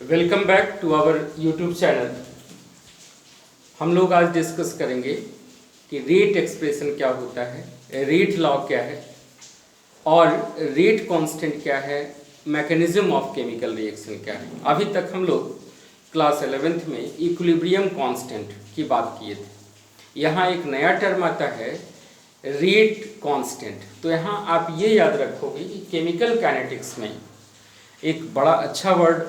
Welcome back to our YouTube channel. हम लोग आज डिस्कस करेंगे कि रेट एक्सप्रेशन क्या होता है, रेट लॉ क्या है और रेट कांस्टेंट क्या है, मैकेनिज्म ऑफ केमिकल रिएक्शन क्या है। अभी तक हम लोग क्लास 11th में इक्विलिब्रियम कांस्टेंट की बात किए थे। यहाँ एक नया टर्म आता है रेट कांस्टेंट। तो यहाँ आप ये याद रखोगे कि केमिकल काइनेटिक्स में एक बड़ा अच्छा वर्ड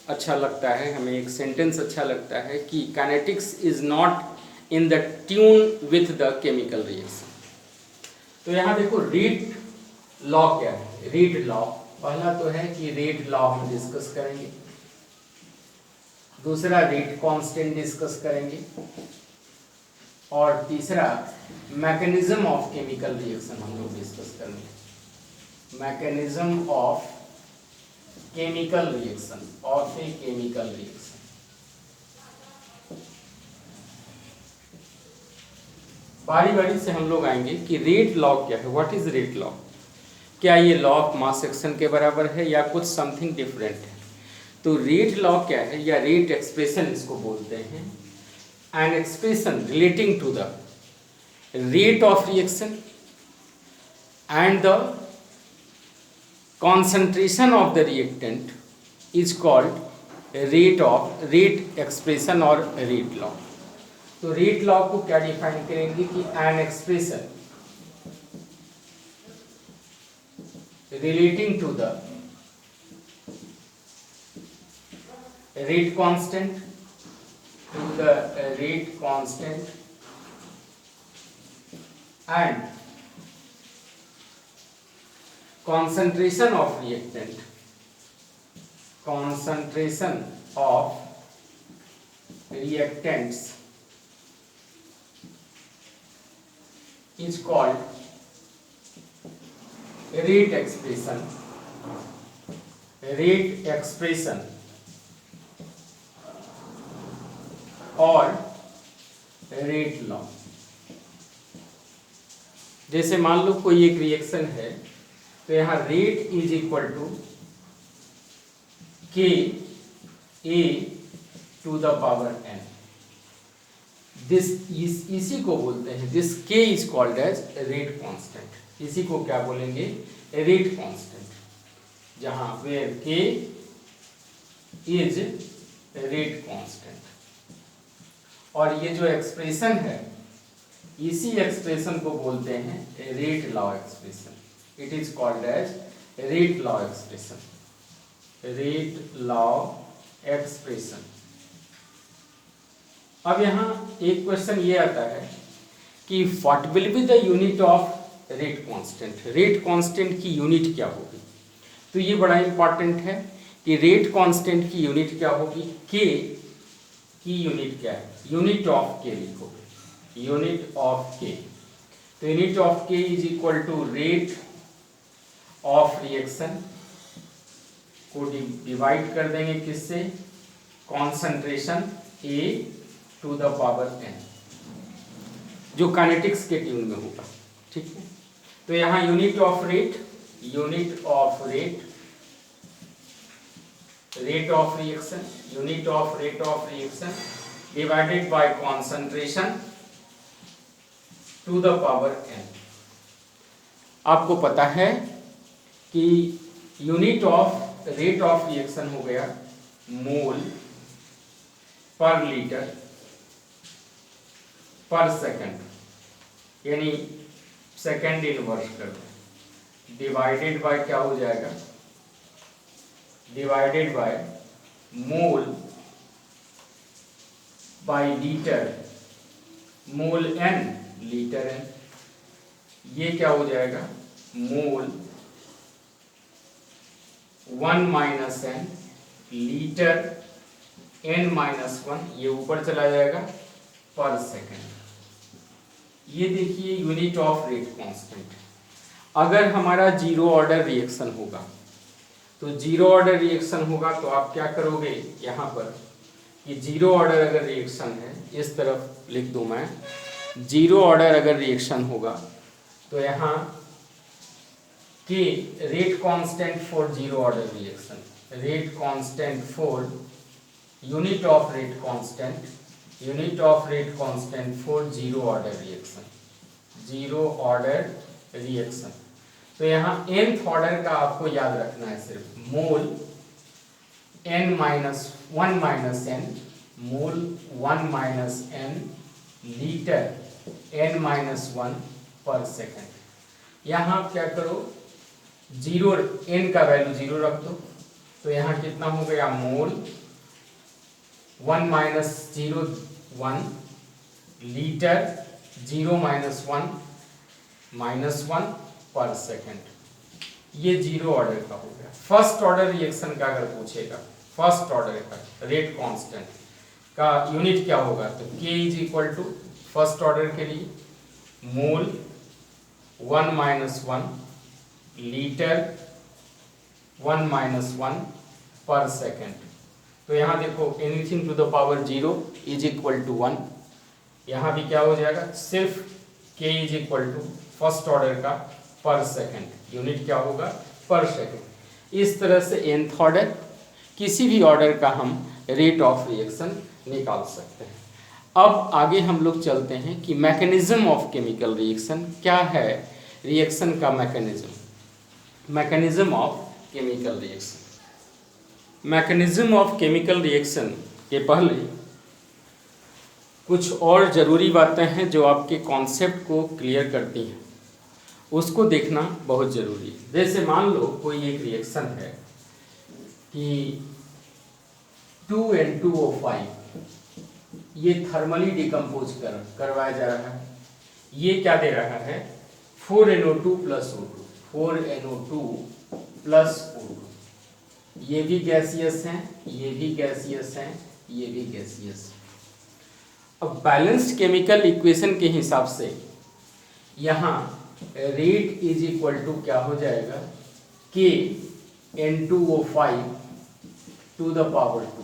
अच्छा लगता है, हमें एक सेंटेंस अच्छा लगता है कि kinetics is not in the tune with the chemical reaction. तो यहाँ देखो रेट लॉ क्या है। रेट लॉ पहला तो है कि रेट लॉ हम डिस्कस करेंगे, दूसरा रेट कांस्टेंट डिस्कस करेंगे और तीसरा मैकेनिज्म ऑफ केमिकल रिएक्शन हम लोग डिस्कस करेंगे। Mechanism of chemical reaction of a chemical reaction. बारी बारी से हम लोग आएंगे कि रेट लॉ क्या है। What is rate law? क्या ये लॉ ऑफ मास एक्शन के बराबर है या कुछ समथिंग डिफरेंट है? तो रेट लॉ क्या है या रेट एक्सप्रेशन इसको बोलते हैं, an expression relating to the rate of reaction and the concentration of the reactant is called rate expression और rate law। तो rate law को क्या डिफाइन करेंगे कि an expression relating to the rate constant and concentration of reactant reactants is called rate expression और rate law। जैसे मान लो कोई एक रिएक्शन है तो यहाँ rate is equal to K A to the power N. इसी को बोलते हैं, this K is called as rate constant. इसी को क्या बोलेंगे? रेट कांस्टेंट, जहां where K is rate constant. और ये जो एक्सप्रेशन है इसी एक्सप्रेशन को बोलते हैं rate law expression. It is called as rate law expression। अब यहाँ एक क्वेश्चन ये आता है कि what will be the unit of rate constant. Rate constant की यूनिट क्या होगी? तो ये बड़ा इंपॉर्टेंट है कि रेट कांस्टेंट की यूनिट क्या होगी। के की यूनिट क्या है? यूनिट ऑफ के लिखोगे, यूनिट ऑफ के। तो unit of K is equal to rate of reaction को डिवाइड कर देंगे किससे? Concentration A to the power N, जो काइनेटिक्स के ट्यून में होगा। ठीक है, तो यहाँ unit of rate of reaction unit of rate of reaction divided by concentration to the power N. आपको पता है कि unit of rate of reaction हो गया मोल पर लीटर पर सेकंड, यानी सेकंड इनवर्स कर दो, डिवाइडेड बाय क्या हो जाएगा? Divided by mole by litre, mole N litre N. ये क्या हो जाएगा? Mole 1 minus N litre n minus 1, ये ऊपर चला जाएगा पर सेकंड। ये देखिए यूनिट ऑफ रेट कांस्टेंट। अगर हमारा जीरो ऑर्डर रिएक्शन होगा तो जीरो ऑर्डर रिएक्शन होगा तो आप क्या करोगे यहाँ पर कि जीरो ऑर्डर अगर रिएक्शन है, इस तरफ लिख दूं मैं, जीरो ऑर्डर अगर रिएक्शन होगा तो यहाँ के rate constant for zero order reaction, rate constant for unit of rate constant for zero order reaction. तो यहाँ nth ऑर्डर का आपको याद रखना है सिर्फ मोल n माइनस 1 माइनस n, मोल 1 minus n, litre n minus 1 पर सेकेंड। यहाँ आप क्या करो, जीरो n का वैल्यू जीरो रख दो, तो यहाँ कितना हो गया मोल 1 माइनस 0 1, लीटर 0 माइनस 1 -1 पर सेकेंड। ये जीरो ऑर्डर का हो गया। फर्स्ट ऑर्डर रिएक्शन का अगर पूछेगा, फर्स्ट ऑर्डर का रेट कांस्टेंट का यूनिट क्या होगा, तो K is equal to first order के लिए मोल 1 माइनस 1, लीटर 1 माइनस 1 पर सेकेंड। तो यहाँ देखो anything to the power 0 is equal to 1, यहाँ भी क्या हो जाएगा, सिर्फ K is equal to first order का पर सेकेंड, यूनिट क्या होगा पर सेकेंड। इस तरह से nth ऑर्डर किसी भी ऑर्डर का हम रेट ऑफ रिएक्शन निकाल सकते हैं। अब आगे हम लोग चलते हैं कि मैकेनिज्म ऑफ केमिकल रिएक्शन क्या है, रिएक्शन का mechanism of chemical reaction. Mechanism of chemical reaction के पहले कुछ और ज़रूरी बातें हैं जो आपके कॉन्सेप्ट को क्लियर करती हैं, उसको देखना बहुत ज़रूरी है। जैसे मान लो कोई एक रिएक्शन है कि 2N2O5 ये थर्मली डिकम्पोज करवाया जा रहा है, ये क्या दे रहा है 4NO2 plus O2, 4NO2 plus O2। ये भी गैसियस हैं, ये भी गैसियस हैं, ये भी गैसियस है। अब बैलेंस्ड केमिकल इक्वेशन के हिसाब से यहाँ रेट इज इक्वल टू क्या हो जाएगा, K N2O5 to the power 2।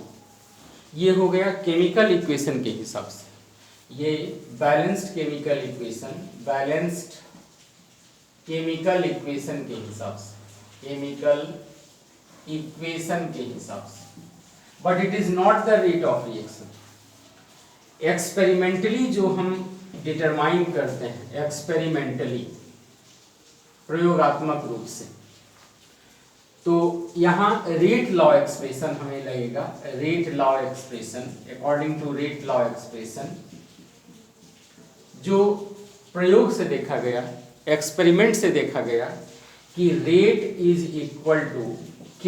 ये हो गया केमिकल इक्वेशन के हिसाब से, ये balanced chemical equation, balanced chemical equation के हिसाब से, केमिकल इक्वेशन के हिसाब से, but it is not the rate of reaction. Experimentally जो हम डिटरमाइन करते हैं, एक्सपेरिमेंटली प्रयोगात्मक रूप से, तो यहाँ रेट लॉ एक्सप्रेशन हमें लगेगा, rate law expression, according to rate law expression जो प्रयोग से देखा गया, एक्सपेरिमेंट से देखा गया कि rate is equal to K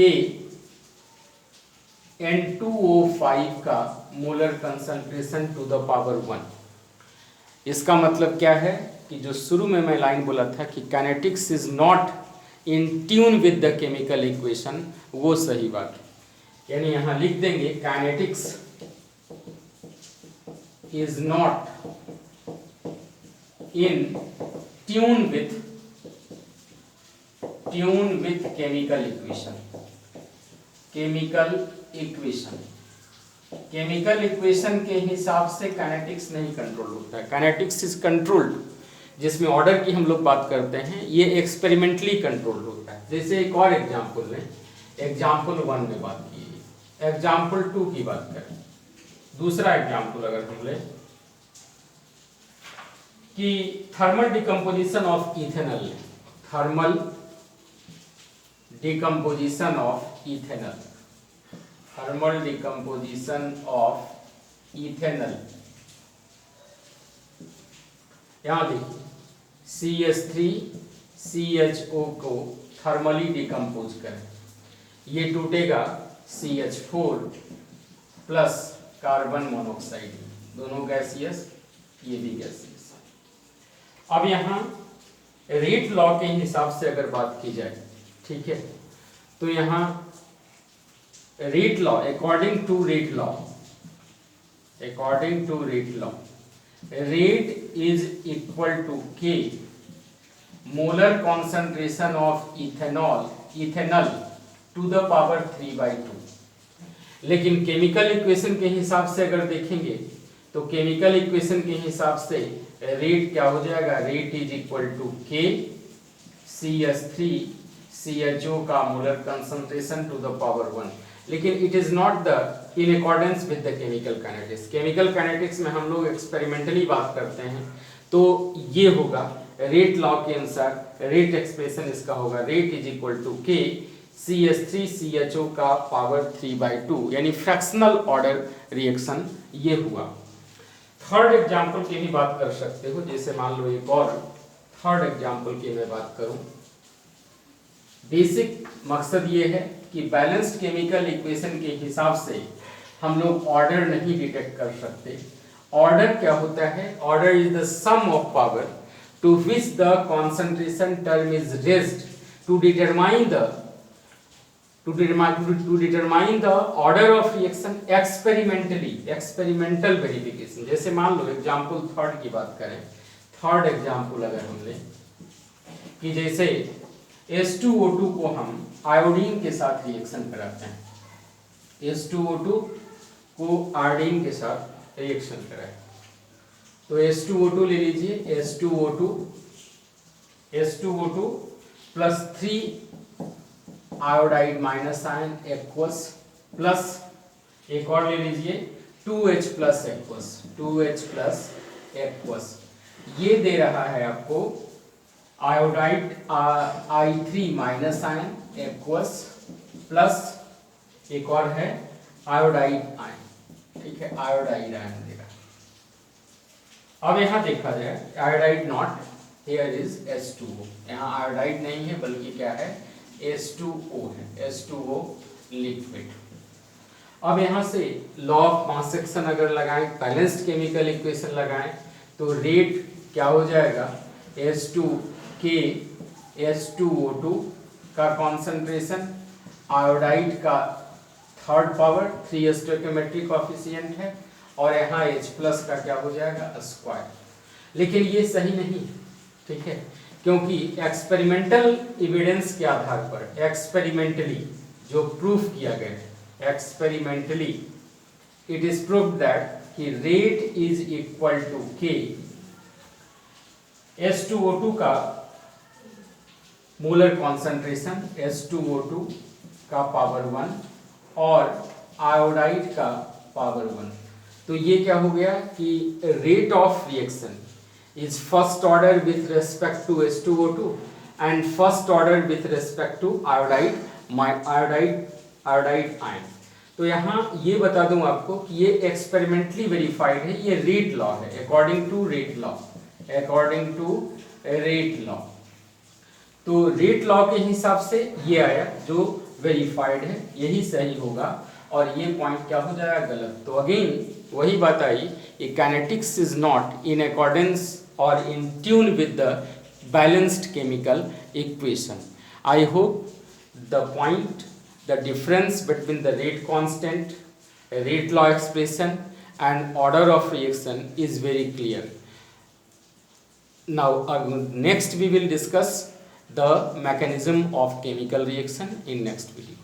N2O5 का molar concentration to the power 1। इसका मतलब क्या है कि जो शुरू में मैं लाइन बोला था कि kinetics is not in tune with the chemical equation, वो सही बात है। यानी यहां लिख देंगे kinetics is not in tune with chemical equation. Chemical equation के हिसाब से काइनेटिक्स नहीं कंट्रोल होता है। काइनेटिक्स इज कंट्रोल्ड, जिसमें ऑर्डर की हम लोग बात करते हैं, ये एक्सपेरिमेंटली कंट्रोल होता है। जैसे एक और एग्जांपल लें, एग्जांपल 1 में बात की, एग्जांपल 2 की बात करें। दूसरा एग्जांपल अगर हम लें कि thermal decomposition of ethanol, thermal decomposition of ethanol, thermal decomposition of ethanol. यहां देखिए CH3CHO को थर्मली डिकम्पोज करें, ये टूटेगा CH4 प्लस कार्बन मोनोऑक्साइड, दोनों गैसियस, ये भी गैसियस। अब यहाँ रेट लॉ के हिसाब से अगर बात की जाए, ठीक है, तो यहाँ rate law, according to rate law, rate is equal to K molar concentration of ethanol to the power 3/2। लेकिन केमिकल इक्वेशन के हिसाब से अगर देखेंगे तो केमिकल इक्वेशन के हिसाब से रेट क्या हो जाएगा, rate is equal to K CH3CHO का molar concentration to the power 1। लेकिन it is not the in accordance with the chemical kinetics. Chemical kinetics में हम लोग एक्सपेरिमेंटली बात करते हैं, तो ये होगा रेट लॉ के अनुसार रेट एक्सप्रेशन इसका होगा रेट इज इक्वल टू के CH3CHO का पावर 3/2, यानी फ्रैक्शनल ऑर्डर रिएक्शन ये हुआ। थर्ड एग्जाम्पल की भी बात कर सकते हो, जैसे मान लो एक और थर्ड एग्जाम्पल की मैं बात करूं। बेसिक मकसद ये है कि बैलेंस्ड केमिकल इक्वेशन के हिसाब से हम लोग ऑर्डर नहीं डिटेक्ट कर सकते। ऑर्डर क्या होता है? Order is the sum of power to which the concentration term is raised to determine the order of reaction experimental verification. जैसे मान लो एग्जाम्पल थर्ड की बात करें, थर्ड एग्जाम्पल अगर हम लें कि जैसे H2O2 को हम आयोडीन के साथ रिएक्शन कराते हैं, H2O2 को आयोडीन के साथ रिएक्शन कराएं, तो H2O2 ले लीजिए, H2O2 plus 3 iodide minus ion aqueous plus एक और ले लीजिए 2H प्लस एक्वस, ये दे रहा है आपको iodide I3 minus ion aqueous plus एक और है आयोडाइड आयन, ठीक है, आयोडाइड आयन दे रहा है। अब यहाँ देखा जाए iodide not, here is H2O, यहाँ आयोडाइड नहीं है बल्कि क्या है H2O है, H2O लिक्विड। अब यहाँ से लॉ ऑफ मास एक्शन अगर लगाएं, बैलेंस्ड केमिकल इक्वेशन लगाएं, तो रेट क्या हो जाएगा H2K H2O2 का कॉन्सेंट्रेशन आयोडाइड का थर्ड पावर 3 स्टोइकियोमेट्रिक कोएफिशिएंट है और यहाँ H प्लस का क्या हो जाएगा स्क्वायर। लेकिन ये सही नहीं, ठीक है, क्योंकि एक्सपेरिमेंटल एविडेंस के आधार पर एक्सपेरिमेंटली जो प्रूफ किया गया है, experimentally it is proved that कि रेट इज इक्वल टू के H2O2 का मोलर कॉन्सेंट्रेशन H2O2 का पावर 1 और आयोडाइड का पावर 1। तो ये क्या हो गया कि rate of reaction is first order with respect to H2O2 and first order with respect to iodide ion. तो यहाँ ये बता दूं आपको कि ये एक्सपेरिमेंटली वेरीफाइड है, ये रेट लॉ है, अकॉर्डिंग टू रेट लॉ। तो रेट लॉ के हिसाब से ये आया जो वेरीफाइड है, यही सही होगा और ये पॉइंट क्या हो जाएगा गलत। तो अगेन वही बात आई, kinetics is not in accordance और in tune with the balanced chemical equation. I hope the point, the difference between the rate constant, rate law expression and order of reaction is very clear. Now next we will discuss the mechanism of chemical reaction in next video.